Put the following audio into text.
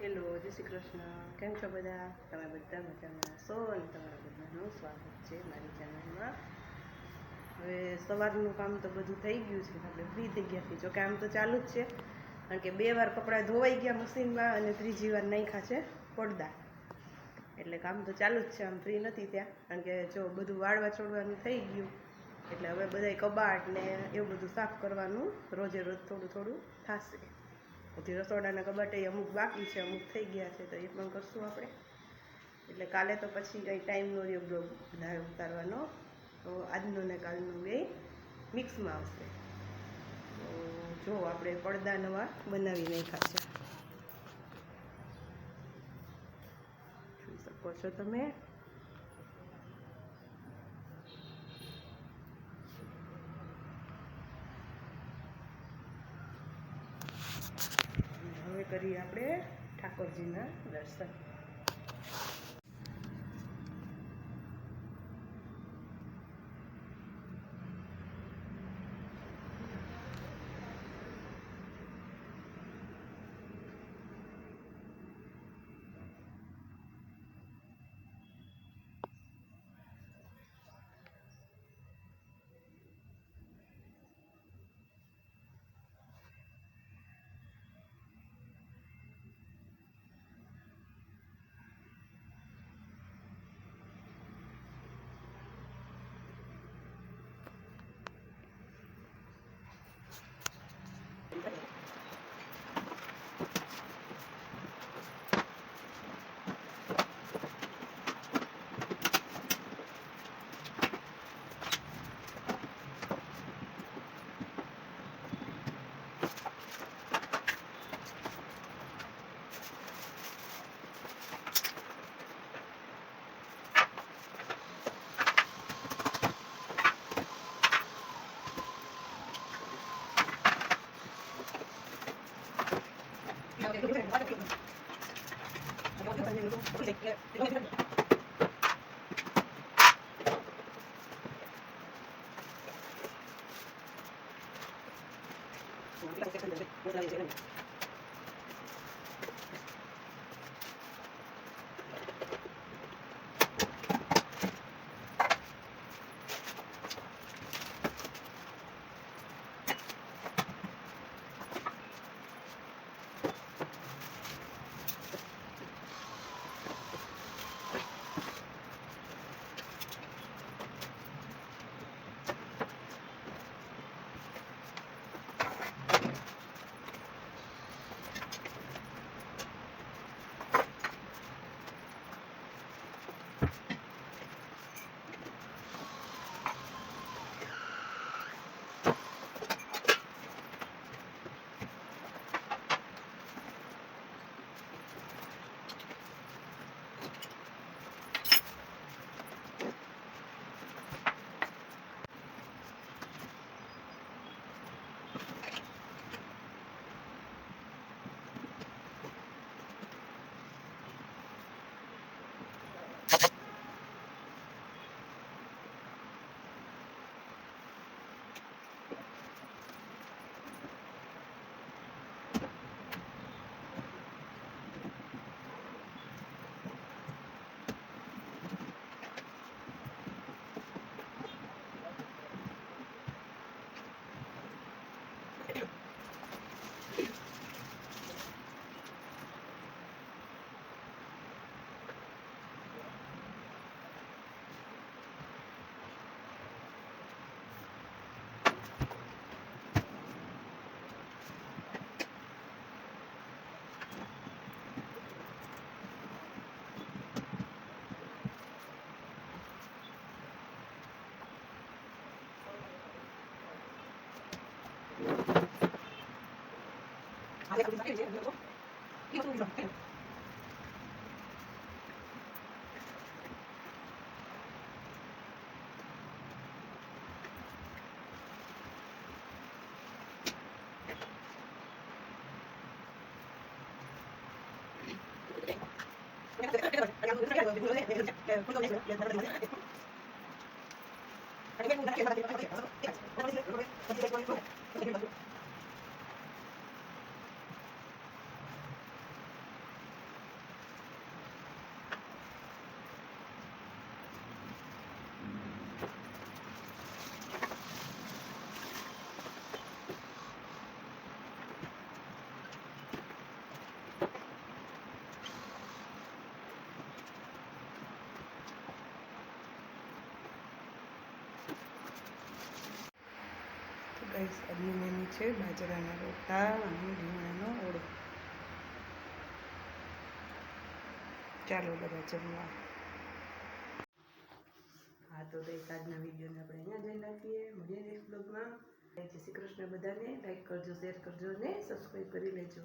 Hello, જય શ્રી કૃષ્ણ. કેમ છો બધા? તમે બધા મજામાં છો અને તમારા બધાનું સ્વાગત છે મારી ચેનલમાં. હવે સવારનું કામ તો બધું થઈ ગયું છે, આપણે ફ્રી થઈ ગયા છીએ. જો કામ તો ચાલુ જ છે, કારણ કે 2 વાર કપડાં ધોવાઈ ગયા મશીનમાં અને 3જી વાર નાખ્યા છે પડદા. એટલે કામ તો ચાલુ જ છે, આમ ફ્રી નથી ત્યાં, કારણ કે જો બધું વાળવા છોડવાનું થઈ ગયું એટલે હવે બધાય કબાટ ને એવું બધું સાફ કરવાનું રોજે રોજ થોડું થોડું થશે. હજી રસોડાના કબાટે અમુક બાકી છે, અમુક થઈ ગયા છે, તો એ પણ કરશું આપણે. એટલે કાલે તો પછી કંઈ ટાઈમ નો રહ્યો બ્લોગ ઉતારવાનો, તો આજનો ને કાલનો બે મિક્સમાં આવશે. તો જો આપણે પડદા નવા બનાવી નાખ્યા છે, જોઈ શકો છો તમે. હવે કરીએ આપણે ઠાકોરજીના દર્શન. છે બાજરાના રોટલા અને રીંગણાનો ઓળો. ચાલો બધા જમવા. હા તો આજના વિડીયોને આપણે અહીંયા જઈ નાખીએ. મળીએ નેક્સ્ટ બ્લોગમાં. જય શ્રી કૃષ્ણ બધાને. લાઈક કરજો, શેર કરજો અને સબસ્ક્રાઈબ કરી લેજો.